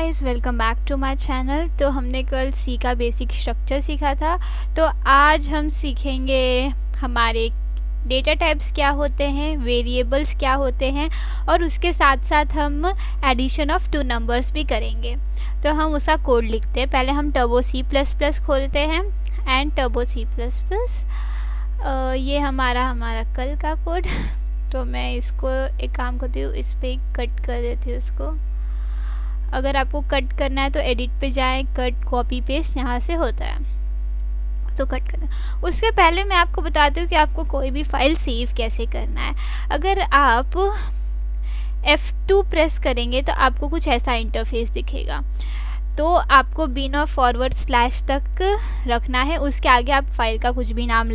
Guys, welcome back to my channel. तो हमने कल सी का बेसिक स्ट्रक्चर सीखा था। तो आज हम सीखेंगे हमारे डेटा टाइप्स क्या होते हैं, वेरिएबल्स क्या होते हैं, और उसके साथ साथ हम एडिशन ऑफ टू नंबर्स भी करेंगे। तो हम उसका कोड लिखते हैं। पहले हम टर्बो C++ खोलते हैं एंड टर्बो C++। ये हमारा कल का कोड। तो मैं इसको एक काम करती हूँ, इस पर कट कर देती हूँ इसको। अगर आपको कट करना है तो एडिट पे जाए, कट कॉपी पेस्ट यहाँ से होता है, तो कट करना। उसके पहले मैं आपको बताती हूँ कि आपको कोई भी फाइल सेव कैसे करना है। अगर आप F2 प्रेस करेंगे तो आपको कुछ ऐसा इंटरफेस दिखेगा। तो आपको बिन और फॉरवर्ड स्लैश तक रखना है, उसके आगे आप फाइल का कुछ भी नाम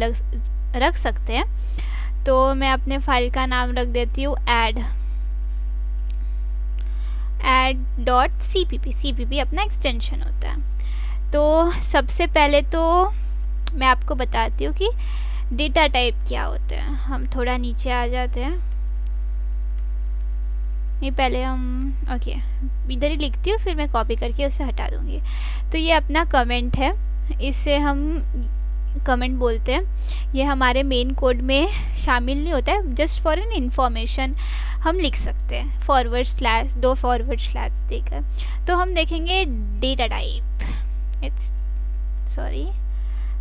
रख सकते हैं। तो मैं अपने फाइल का नाम रख देती हूँ add.cpp अपना एक्सटेंशन होता है। तो सबसे पहले तो मैं आपको बताती हूँ कि डेटा टाइप क्या होते हैं। हम थोड़ा नीचे आ जाते हैं। नहीं, पहले हम इधर ही लिखती हूँ, फिर मैं कॉपी करके उसे हटा दूँगी। तो ये अपना कमेंट है, इससे हम कमेंट बोलते हैं। ये हमारे मेन कोड में शामिल नहीं होता है, जस्ट फॉर एन इंफॉर्मेशन हम लिख सकते हैं। फॉरवर्ड स्लैश, 2 फॉरवर्ड स्लैश देकर। तो हम देखेंगे डेटा टाइप,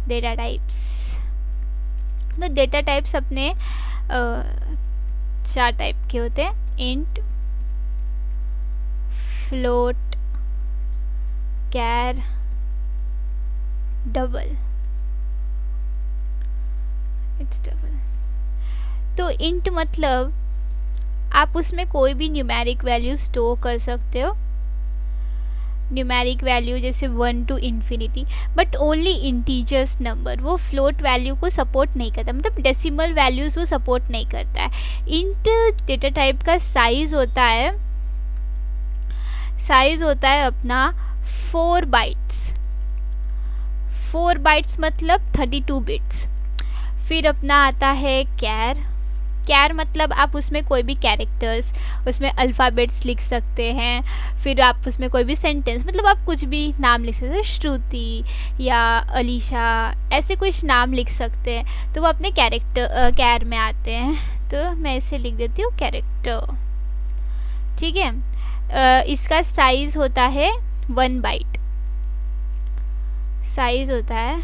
डेटा टाइप्स। तो डेटा टाइप्स अपने 4 टाइप के होते हैं: इंट, फ्लोट, कैर, डबल। तो इंट मतलब आप उसमें कोई भी न्यूमेरिक वैल्यू स्टोर कर सकते हो। न्यूमेरिक वैल्यू जैसे 1 to infinity, but only integers number. वो फ्लोट वैल्यू को सपोर्ट नहीं करता, मतलब डेसिमल वैल्यूज वो सपोर्ट नहीं करता है। इंट डेटा टाइप का साइज होता है अपना 4 बाइट्स। 4 बाइट्स मतलब 32 बिट्स। फिर अपना आता है कैर मतलब आप उसमें कोई भी कैरेक्टर्स, उसमें अल्फ़ाबेट्स लिख सकते हैं। फिर आप उसमें कोई भी सेंटेंस, मतलब आप कुछ भी नाम लिख सकते हैं, श्रुति या अलीशा, ऐसे कुछ नाम लिख सकते हैं। तो वो अपने कैर में आते हैं। तो मैं इसे लिख देती हूँ कैरेक्टर, ठीक है। इसका साइज़ होता है 1 बाइट। साइज़ होता है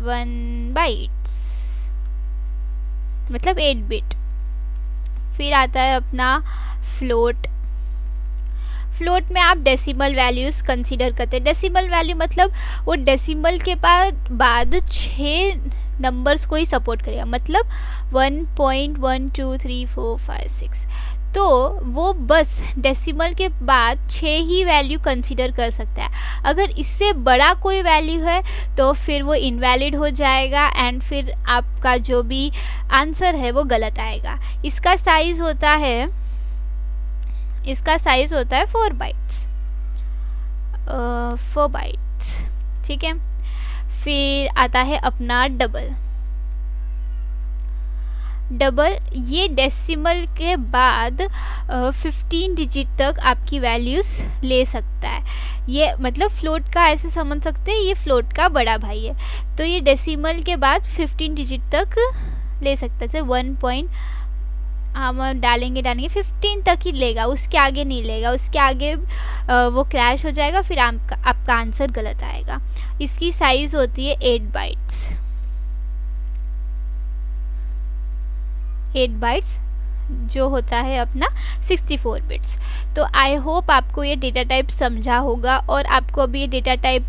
1 बाइट्स, मतलब 8 बिट। फिर आता है अपना फ्लोट में आप डेसिमल वैल्यूज़ कंसीडर करते हैं। डेसिमल वैल्यू मतलब वो डेसिमल के बाद 6 नंबर्स को ही सपोर्ट करेगा, मतलब 1.12345 तो वो बस डेसिमल के बाद 6 ही वैल्यू कंसीडर कर सकता है। अगर इससे बड़ा कोई वैल्यू है तो फिर वो इनवैलिड हो जाएगा एंड फिर आपका जो भी आंसर है वो गलत आएगा। इसका साइज़ होता है 4 बाइट्स। 4 बाइट्स, ठीक है। फिर आता है अपना डबल। ये डेसिमल के बाद 15 डिजिट तक आपकी वैल्यूज़ ले सकता है। ये मतलब फ्लोट का ऐसे समझ सकते हैं, ये फ्लोट का बड़ा भाई है। तो ये डेसिमल के बाद 15 डिजिट तक ले सकता है। जैसे 1 पॉइंट हम डालेंगे 15 तक ही लेगा, उसके आगे नहीं लेगा। उसके आगे वो क्रैश हो जाएगा, फिर आपका आंसर गलत आएगा। इसकी साइज़ होती है 8 बाइट्स। 8 बाइट्स जो होता है अपना 64 बिट्स। तो आई होप आपको ये डेटा टाइप समझा होगा। और आपको अभी ये डेटा टाइप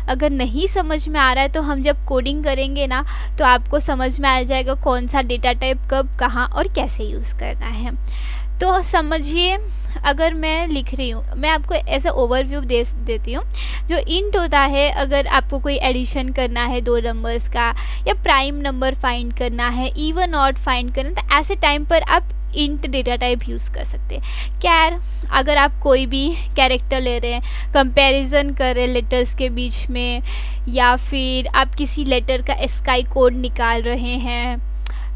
अगर नहीं समझ में आ रहा है तो हम जब कोडिंग करेंगे ना तो आपको समझ में आ जाएगा कौन सा डेटा टाइप कब, कहाँ और कैसे यूज़ करना है। तो समझिए, अगर मैं लिख रही हूँ, मैं आपको ऐसा ओवरव्यू दे देती हूँ। जो इंट होता है, अगर आपको कोई एडिशन करना है 2 नंबर्स का, या प्राइम नंबर फाइंड करना है, इवन ऑड फाइंड करना है, तो ऐसे टाइम पर आप इंट डेटा टाइप यूज़ कर सकते हैं। कैर, अगर आप कोई भी कैरेक्टर ले रहे हैं, कंपैरिजन कर रहे हैं लेटर्स के बीच में, या फिर आप किसी लेटर का स्काई कोड निकाल रहे हैं।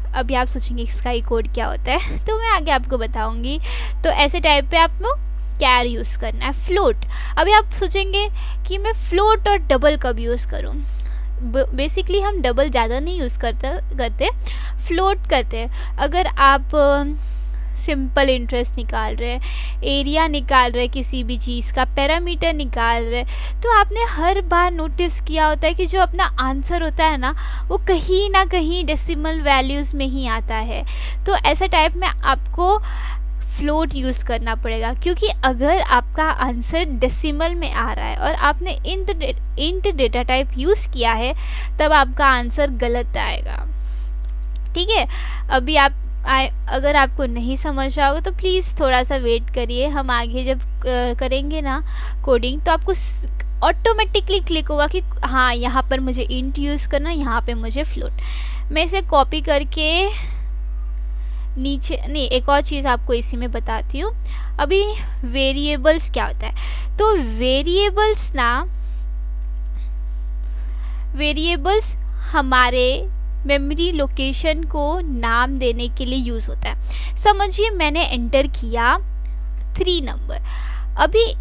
अभी आप सोचेंगे स्काई कोड क्या होता है, तो मैं आगे आपको बताऊंगी। तो ऐसे टाइप पे आप कैर यूज़ करना है, फ्लोट। अभी आप सोचेंगे कि मैं फ्लोट और डबल कब यूज़ करूँ। बेसिकली हम डबल ज़्यादा नहीं यूज़ करते, फ्लोट करते हैं। अगर आप सिंपल इंटरेस्ट निकाल रहे हैं, एरिया निकाल रहे हैं, किसी भी चीज़ का पैरामीटर निकाल रहे हैं, तो आपने हर बार नोटिस किया होता है कि जो अपना आंसर होता है ना, वो कहीं ना कहीं डेसिमल वैल्यूज़ में ही आता है। तो ऐसा टाइप में आपको फ्लोट यूज़ करना पड़ेगा, क्योंकि अगर आपका आंसर डेसिमल में आ रहा है और आपने इंट डेटा टाइप यूज़ किया है, तब आपका आंसर गलत आएगा। ठीक है, अभी अगर आपको नहीं समझ रहा होगा तो प्लीज़ थोड़ा सा वेट करिए। हम आगे जब करेंगे ना कोडिंग, तो आपको ऑटोमेटिकली क्लिक होगा कि हाँ, यहाँ पर मुझे इंट यूज़ करना, यहाँ पे मुझे फ्लोट। मैं इसे कॉपी करके नीचे, नहीं, एक और चीज़ आपको इसी में बताती हूँ। अभी वेरिएबल्स क्या होता है, तो वेरिएबल्स हमारे मेमोरी लोकेशन को नाम देने के लिए यूज़ होता है। समझिए मैंने एंटर किया 3 नंबर। अभी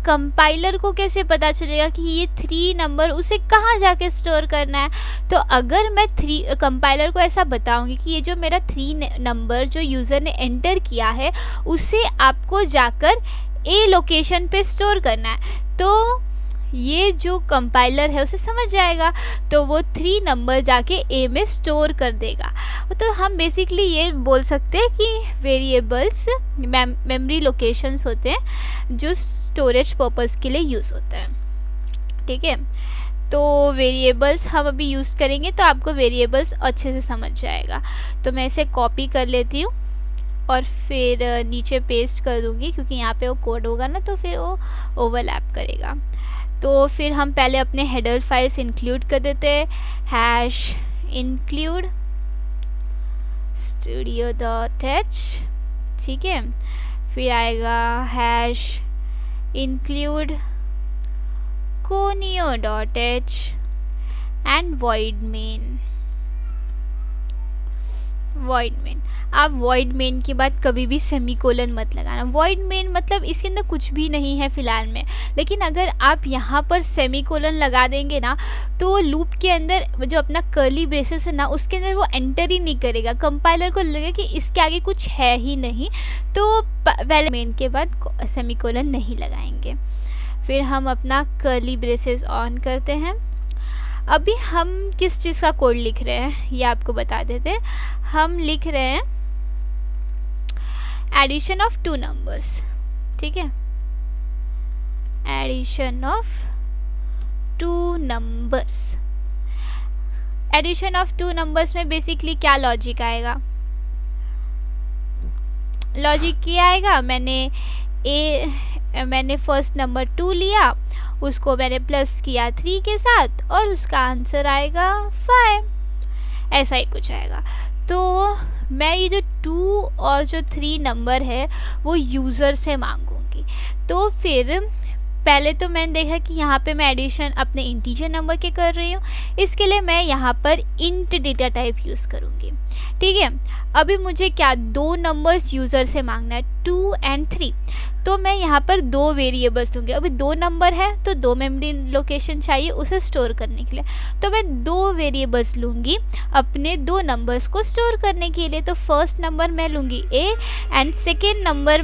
कंपाइलर को कैसे पता चलेगा कि ये 3 नंबर उसे कहाँ जाके स्टोर करना है। तो अगर मैं कंपाइलर को ऐसा बताऊंगी कि ये जो मेरा 3 नंबर जो यूज़र ने एंटर किया है, उसे आपको जाकर ए लोकेशन पे स्टोर करना है, तो ये जो कंपाइलर है उसे समझ जाएगा, तो वो 3 नंबर जाके ए में स्टोर कर देगा। तो हम बेसिकली ये बोल सकते हैं कि वेरिएबल्स मेमोरी लोकेशंस होते हैं जो स्टोरेज पर्पस के लिए यूज़ होते हैं। ठीक है, तो वेरिएबल्स हम अभी यूज़ करेंगे तो आपको वेरिएबल्स अच्छे से समझ जाएगा। तो मैं इसे कॉपी कर लेती हूँ और फिर नीचे पेस्ट कर दूँगी, क्योंकि यहाँ पे वो कोड होगा ना, तो फिर वो ओवरलैप करेगा। तो फिर हम पहले अपने हेडर फाइल्स इंक्लूड कर देते हैं, हैश इंक्लूड studio.h। ठीक है, फिर आएगा hash include conio.h and void main। आप void main के बाद कभी भी सेमीकोलन मत लगाना। void main मतलब इसके अंदर कुछ भी नहीं है फ़िलहाल में, लेकिन अगर आप यहाँ पर सेमीकोलन लगा देंगे ना, तो लूप के अंदर जो अपना कर्ली ब्रेसेस है ना, उसके अंदर वो एंटर ही नहीं करेगा। कंपाइलर को लगेगा कि इसके आगे कुछ है ही नहीं, तो पहले मेन के बाद सेमीकोलन नहीं लगाएंगे। फिर हम अपना कर्ली ब्रेसेस ऑन करते हैं। अभी हम किस चीज़ का कोड लिख रहे हैं ये आपको बता देते हैं। हम लिख रहे हैं एडिशन ऑफ 2 नंबर्स। ठीक है, addition of 2 numbers. Addition of 2 numbers में बेसिकली क्या लॉजिक आएगा, लॉजिक क्या आएगा, मैंने फर्स्ट नंबर 2 लिया, उसको मैंने प्लस किया 3 के साथ, और उसका आंसर आएगा 5। ऐसा ही कुछ आएगा। तो मैं ये जो 2 और जो 3 नंबर है वो यूज़र से मांगूंगी। तो फिर पहले तो मैंने देखा कि यहाँ पे मैं एडिशन अपने इंटीजर नंबर के कर रही हूँ, इसके लिए मैं यहाँ पर इंट डेटा टाइप यूज़ करूँगी। ठीक है, अभी मुझे क्या 2 नंबर्स यूज़र से मांगना है, 2 and 3। तो मैं यहाँ पर 2 वेरिएबल्स लूँगी। अभी 2 नंबर है तो 2 मेमोरी लोकेशन चाहिए उसे स्टोर करने के लिए, तो मैं 2 वेरिएबल्स लूँगी अपने 2 नंबर्स को स्टोर करने के लिए। तो फर्स्ट नंबर मैं लूँगी ए एंड सेकेंड नंबर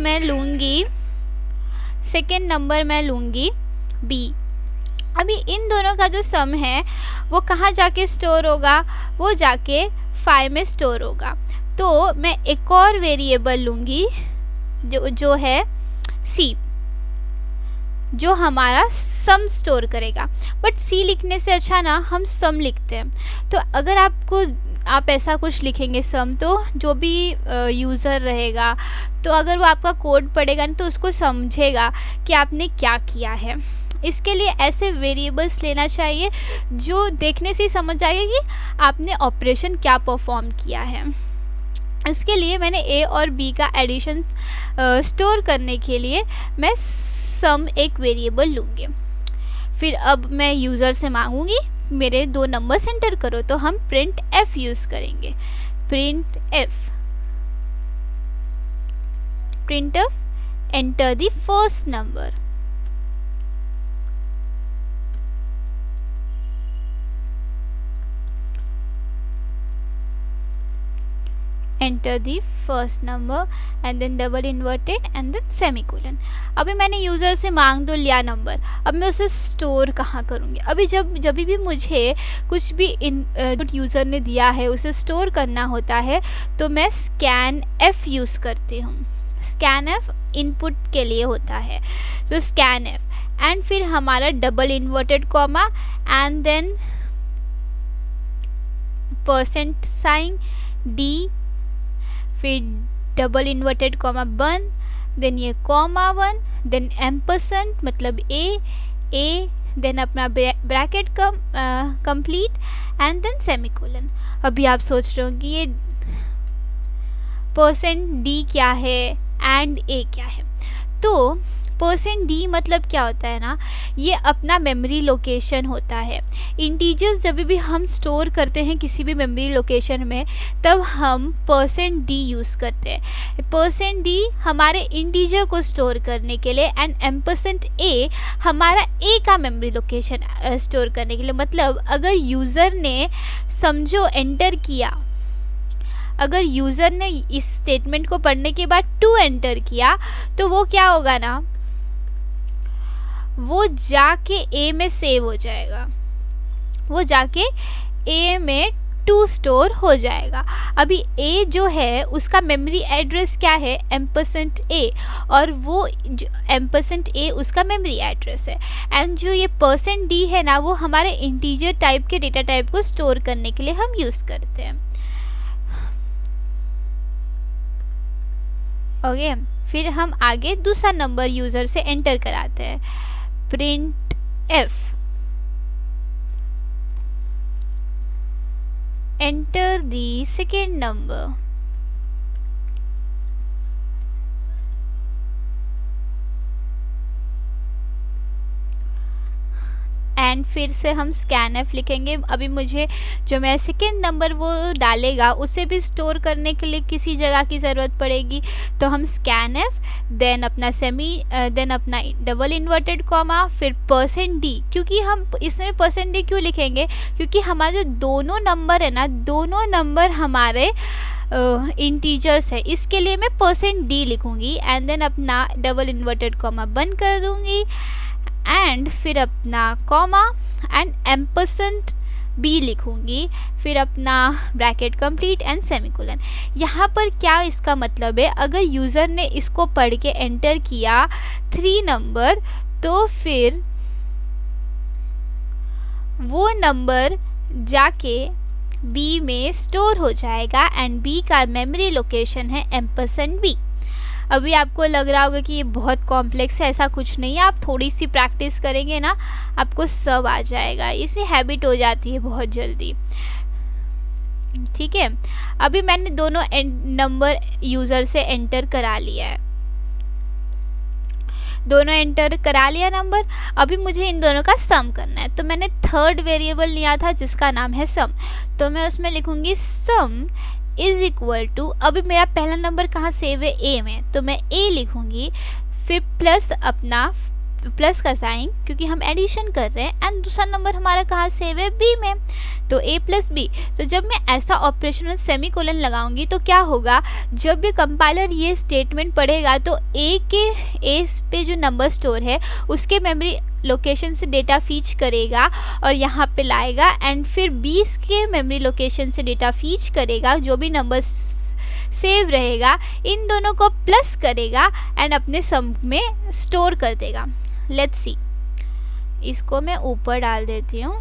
मैं लूँगी बी। अभी इन दोनों का जो सम है वो कहाँ जाके स्टोर होगा, वो जाके 5 में स्टोर होगा। तो मैं एक और वेरिएबल लूँगी जो है सी, जो हमारा सम स्टोर करेगा। बट सी लिखने से अच्छा ना हम सम लिखते हैं। तो अगर आप ऐसा कुछ लिखेंगे सम, तो जो भी यूज़र रहेगा, तो अगर वो आपका कोड पढ़ेगा ना, तो उसको समझेगा कि आपने क्या किया है। इसके लिए ऐसे वेरिएबल्स लेना चाहिए जो देखने से ही समझ जाएगा कि आपने ऑपरेशन क्या परफॉर्म किया है। इसके लिए मैंने ए और बी का एडिशन स्टोर करने के लिए मैं सम एक वेरिएबल लूँगी। फिर अब मैं यूज़र से मांगूंगी मेरे 2 नंबर्स एंटर करो, तो हम प्रिंट एफ यूज़ करेंगे। Print F enter the first number. Enter the first number and then double inverted and then semicolon. अभी मैंने यूज़र से मांग तो लिया नंबर, अब मैं उसे स्टोर कहाँ करूँगी? अभी जब भी मुझे कुछ भी इनपुट यूज़र ने दिया है उसे स्टोर करना होता है तो मैं scanf यूज़ करती हूँ. scanf इनपुट के लिए होता है, तो scanf एंड फिर हमारा double inverted comma and then %, d, फिर डबल इन्वर्टेड कॉमा 1, देन ये कॉमा 1, देन एम्परसेंट मतलब ए, देन अपना bracket complete and then semicolon. अभी आप सोच रहे हो कि ये %d क्या है एंड a क्या है? तो %d मतलब क्या होता है ना, ये अपना मेमोरी लोकेशन होता है. इंटीजर्स जब भी हम स्टोर करते हैं किसी भी मेमोरी लोकेशन में तब हम %d यूज़ करते हैं. %d हमारे इंटीजर को स्टोर करने के लिए एंड %a हमारा a का मेमोरी लोकेशन स्टोर करने के लिए. मतलब अगर यूज़र ने समझो एंटर किया, अगर यूज़र ने इस स्टेटमेंट को पढ़ने के बाद 2 एंटर किया तो वो क्या होगा ना, वो जाके A में सेव हो जाएगा, वो जाके A में 2 स्टोर हो जाएगा. अभी A जो है उसका मेमोरी एड्रेस क्या है, %a, और वो %a उसका मेमोरी एड्रेस है. एंड जो ये %d है ना वो हमारे इंटीजर टाइप के डेटा टाइप को स्टोर करने के लिए हम यूज़ करते हैं. ओके, फिर हम आगे दूसरा नंबर यूज़र से एंटर कराते हैं. printf enter the second number. And फिर से हम scanf लिखेंगे. अभी मुझे जो मेरा सेकेंड नंबर वो डालेगा उसे भी स्टोर करने के लिए किसी जगह की ज़रूरत पड़ेगी, तो हम scanf देन अपना देन अपना डबल इन्वर्टेड कॉमा फिर %d. क्योंकि हम इसमें %d क्यों लिखेंगे, क्योंकि हमारे जो दोनों नंबर है ना, दोनों नंबर हमारे इंटीजर्स है, इसके लिए मैं %d लिखूँगी एंड देन अपना डबल इन्वर्टेड कॉमा बंद कर दूँगी एंड फिर अपना कॉमा एंड %b लिखूँगी, फिर अपना ब्रैकेट कंप्लीट एंड सेमीकोलन. यहाँ पर क्या इसका मतलब है, अगर यूज़र ने इसको पढ़ के एंटर किया 3 नंबर तो फिर वो नंबर जाके b में स्टोर हो जाएगा एंड b का मेमोरी लोकेशन है %b. अभी आपको लग रहा होगा कि ये बहुत कॉम्प्लेक्स है, ऐसा कुछ नहीं है. आप थोड़ी सी प्रैक्टिस करेंगे ना आपको सब आ जाएगा, इससे हैबिट हो जाती है बहुत जल्दी. ठीक है, अभी मैंने दोनों नंबर यूज़र से एंटर करा लिया है, दोनों एंटर करा लिया नंबर. अभी मुझे इन दोनों का सम करना है, तो मैंने थर्ड वेरिएबल लिया था जिसका नाम है सम, तो मैं उसमें लिखूँगी सम इज़ इक्वल टू, अभी मेरा पहला नंबर कहाँ सेव है, a में, तो मैं a लिखूँगी, फिर प्लस अपना प्लस का साइन क्योंकि हम एडिशन कर रहे हैं, एंड दूसरा नंबर हमारा कहाँ सेव है, b में, तो a प्लस b. तो जब मैं ऐसा ऑपरेशनल सेमीकोलन लगाऊंगी तो क्या होगा, जब भी कंपाइलर ये स्टेटमेंट पढ़ेगा तो a पे जो नंबर स्टोर है उसके मेमोरी लोकेशन से डेटा फीच करेगा और यहाँ पे लाएगा, एंड फिर 20 के मेमोरी लोकेशन से डेटा फीच करेगा, जो भी नंबर सेव रहेगा इन दोनों को प्लस करेगा एंड अपने सम में स्टोर कर देगा. लेट्स सी, इसको मैं ऊपर डाल देती हूँ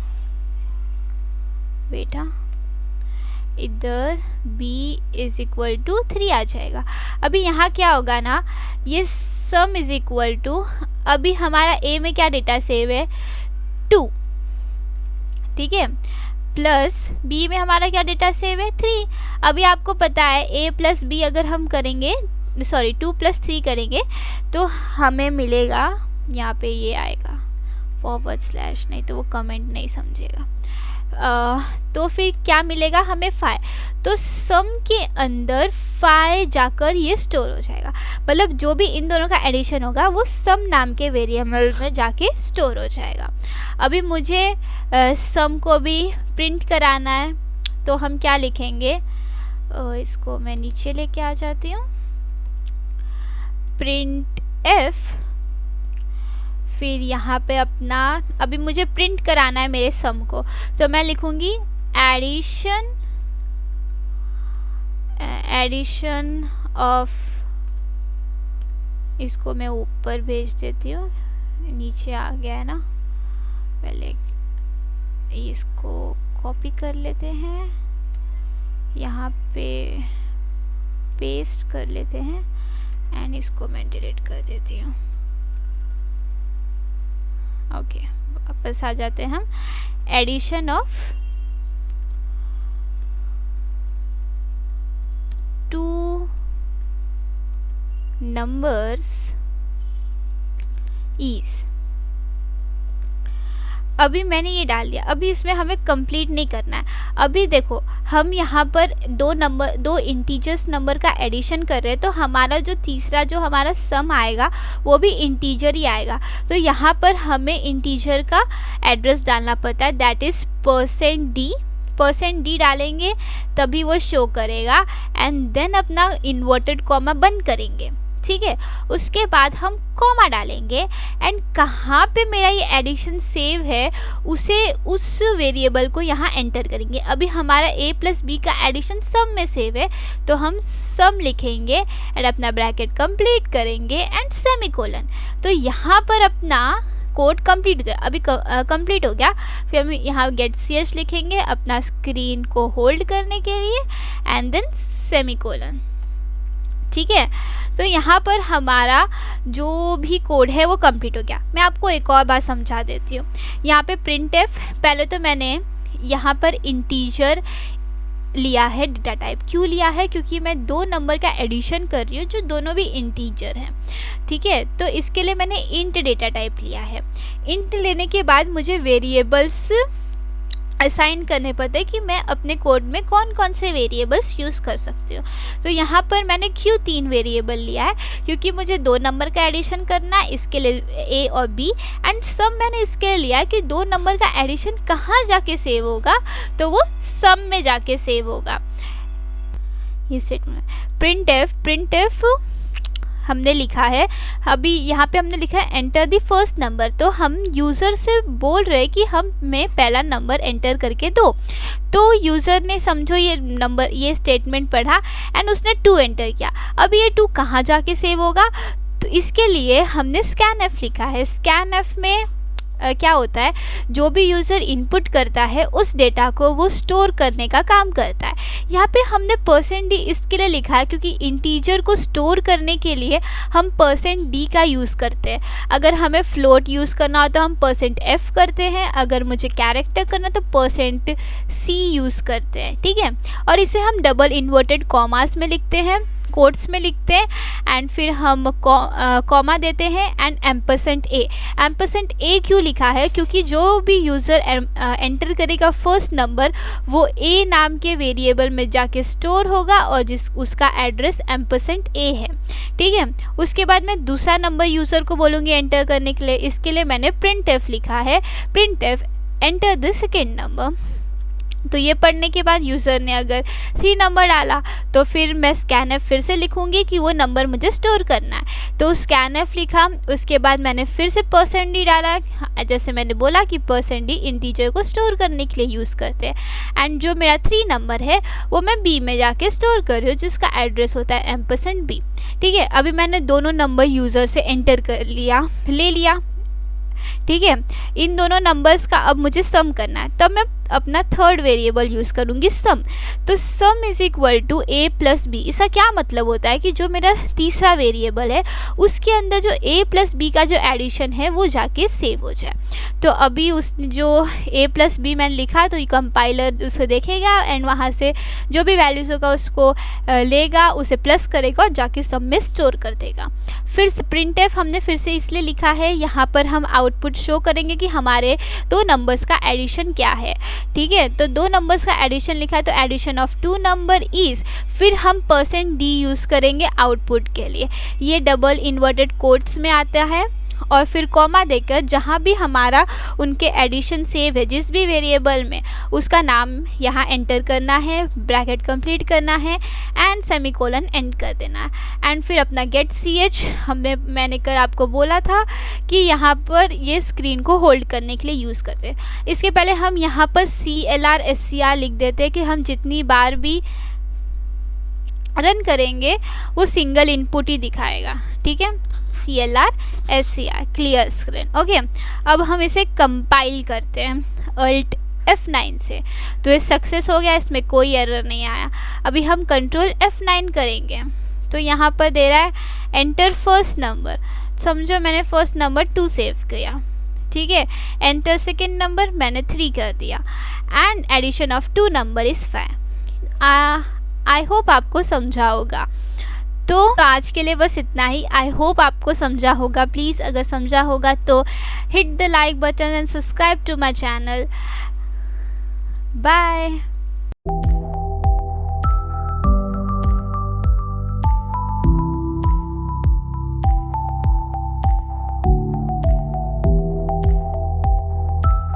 बेटा, इधर b इज इक्वल टू 3 आ जाएगा. अभी यहाँ क्या होगा ना, ये सम इज इक्वल टू, अभी हमारा a में क्या डेटा सेव है 2, ठीक है, प्लस b में हमारा क्या डेटा सेव है 3. अभी आपको पता है a प्लस b अगर हम करेंगे, सॉरी 2 + 3 करेंगे तो हमें मिलेगा, यहाँ पे ये आएगा / नहीं तो वो कमेंट नहीं समझेगा. तो फिर क्या मिलेगा हमें 5। तो सम के अंदर 5 जाकर ये स्टोर हो जाएगा, मतलब जो भी इन दोनों का एडिशन होगा वो सम नाम के वेरिएबल में जाके स्टोर हो जाएगा। अभी मुझे सम को भी प्रिंट कराना है, तो हम क्या लिखेंगे, इसको मैं नीचे लेके आ जाती हूँ, प्रिंट एफ, फिर यहाँ पे अपना अभी मुझे प्रिंट कराना है मेरे सम को, तो मैं लिखूँगी एडिशन ऑफ, इसको मैं ऊपर भेज देती हूँ, नीचे आ गया है ना, पहले इसको कॉपी कर लेते हैं, यहाँ पे पेस्ट कर लेते हैं एंड इसको मैं डिलीट कर देती हूँ। ओके, वापस आ जाते हैं हम, एडिशन ऑफ 2 numbers is। अभी मैंने ये डाल दिया, अभी इसमें हमें कंप्लीट नहीं करना है। अभी देखो हम यहाँ पर दो इंटीजर्स नंबर का एडिशन कर रहे हैं, तो हमारा जो तीसरा जो हमारा सम आएगा वो भी इंटीजर ही आएगा। तो यहाँ पर हमें इंटीजर का एड्रेस डालना पड़ता है, दैट इज़ %d डालेंगे तभी वो शो करेगा, एंड देन अपना इन्वर्टेड कॉमा बंद करेंगे, ठीक है। उसके बाद हम कॉमा डालेंगे एंड कहाँ पे मेरा ये एडिशन सेव है उस वेरिएबल को यहाँ एंटर करेंगे। अभी हमारा a+b का एडिशन सम में सेव है, तो हम सम लिखेंगे एंड अपना ब्रैकेट कंप्लीट करेंगे एंड सेमीकोलन। तो यहाँ पर अपना कोड कंप्लीट हो जाए, अभी कंप्लीट हो गया। फिर हम यहाँ गेट ch लिखेंगे अपना स्क्रीन को होल्ड करने के लिए एंड देन सेमीकोलन, ठीक है। तो यहाँ पर हमारा जो भी कोड है वो कंप्लीट हो गया। मैं आपको एक और बात समझा देती हूँ। यहाँ पे प्रिंट एफ, पहले तो मैंने यहाँ पर इंटीजर लिया है डेटा टाइप। क्यों लिया है? क्योंकि मैं 2 नंबर का एडिशन कर रही हूँ जो दोनों भी इंटीजर हैं, ठीक है। तो इसके लिए मैंने इंट डेटा टाइप लिया है। इंट लेने के बाद मुझे वेरिएबल्स असाइन करने पड़ते हैं कि मैं अपने कोड में कौन कौन से वेरिएबल्स यूज़ कर सकती हूँ। तो यहाँ पर मैंने क्यों 3 वेरिएबल लिया है, क्योंकि मुझे 2 नंबर का एडिशन करना है, इसके लिए a और b, एंड सम मैंने इसके लिए लिया है कि 2 नंबर का एडिशन कहाँ जाके सेव होगा, तो वो सम में जाके सेव होगा। ये स्टेटमेंट प्रिंट एफ हमने लिखा है, अभी यहाँ पे हमने लिखा है एंटर द फर्स्ट नंबर। तो हम यूज़र से बोल रहे हैं कि हमें पहला नंबर एंटर करके दो। तो यूज़र ने समझो ये स्टेटमेंट पढ़ा एंड उसने 2 एंटर किया। अब ये 2 कहाँ जाके सेव होगा, तो इसके लिए हमने स्कैन लिखा है। स्कैन में क्या होता है, जो भी यूज़र इनपुट करता है उस डेटा को वो स्टोर करने का काम करता है। यहाँ पे हमने %d इसके लिए लिखा है क्योंकि इंटीजर को स्टोर करने के लिए हम %d का यूज़ करते हैं। अगर हमें फ्लोट यूज़ करना हो तो हम %f करते हैं, अगर मुझे कैरेक्टर करना तो %c यूज़ करते हैं, ठीक है। और इसे हम डबल इन्वर्टेड कॉमास में लिखते हैं, कोट्स में लिखते हैं एंड फिर हम कॉमा देते हैं एंड $a क्यों लिखा है, क्योंकि जो भी यूज़र एंटर करेगा फर्स्ट नंबर वो a नाम के वेरिएबल में जाके स्टोर होगा और उसका एड्रेस $a है, ठीक है। उसके बाद मैं दूसरा नंबर यूज़र को बोलूँगी एंटर करने के लिए, इसके लिए मैंने प्रिंट एफ लिखा है, print F enter the second number. तो ये पढ़ने के बाद यूज़र ने अगर 3 नंबर डाला तो फिर मैं स्कैन फिर से लिखूँगी कि वो नंबर मुझे स्टोर करना है। तो स्कैन लिखा, उसके बाद मैंने फिर से %d डाला, जैसे मैंने बोला कि %d इंटीजर को स्टोर करने के लिए यूज़ करते हैं। एंड जो मेरा 3 नंबर है वो मैं b में जाके स्टोर कर रही हूँ, जिसका एड्रेस होता है $b, ठीक है। अभी मैंने दोनों नंबर यूज़र से एंटर कर ले लिया, ठीक है। इन दोनों नंबर्स का अब मुझे सम करना है, तब मैं अपना थर्ड वेरिएबल यूज़ करूँगी सम। तो सम इज़ इक्वल टू a+b। इसका क्या मतलब होता है कि जो मेरा तीसरा वेरिएबल है उसके अंदर जो a+b का जो एडिशन है वो जाके सेव हो जाए। तो अभी उस जो a+b मैंने लिखा तो ये कंपाइलर उसे देखेगा एंड वहाँ से जो भी वैल्यूज़ होगा उसको लेगा, उसे प्लस करेगा और जाके सम में स्टोर कर देगा। फिर से प्रिंट एफ हमने फिर से इसलिए लिखा है, यहाँ पर हम आउटपुट शो करेंगे कि हमारे 2 नंबर्स का एडिशन क्या है। ठीक है। तो 2 नंबर्स का एडिशन लिखा है तो एडिशन ऑफ 2 नंबर इज़, फिर हम %d यूज़ करेंगे आउटपुट के लिए। ये डबल इन्वर्टेड कोट्स में आता है और फिर कॉमा देकर जहाँ भी हमारा उनके एडिशन सेव है जिस भी वेरिएबल में, उसका नाम यहाँ एंटर करना है, ब्रैकेट कंप्लीट करना है एंड सेमीकोलन एंड कर देना है। एंड फिर अपना गेट ch मैंने कल आपको बोला था कि यहाँ पर ये स्क्रीन को होल्ड करने के लिए यूज़ करते हैं। इसके पहले हम यहाँ पर CLR SCR लिख देते हैं कि हम जितनी बार भी रन करेंगे वो सिंगल इनपुट ही दिखाएगा, ठीक है। CLR SCR clear screen, okay. अब हम इसे कंपाइल करते हैं Alt F9 से, तो ये सक्सेस हो गया, इसमें कोई एरर नहीं आया। अभी हम कंट्रोल F9 करेंगे तो यहाँ पर दे रहा है एंटर फर्स्ट नंबर, समझो मैंने फर्स्ट नंबर 2 सेव किया, ठीक है। एंटर सेकेंड नंबर मैंने 3 कर दिया and addition of 2 number is 5। I hope आपको समझा होगा। तो आज के लिए बस इतना ही। आई होप आपको समझा होगा। प्लीज़ अगर समझा होगा तो hit the like button and subscribe to my channel. Bye.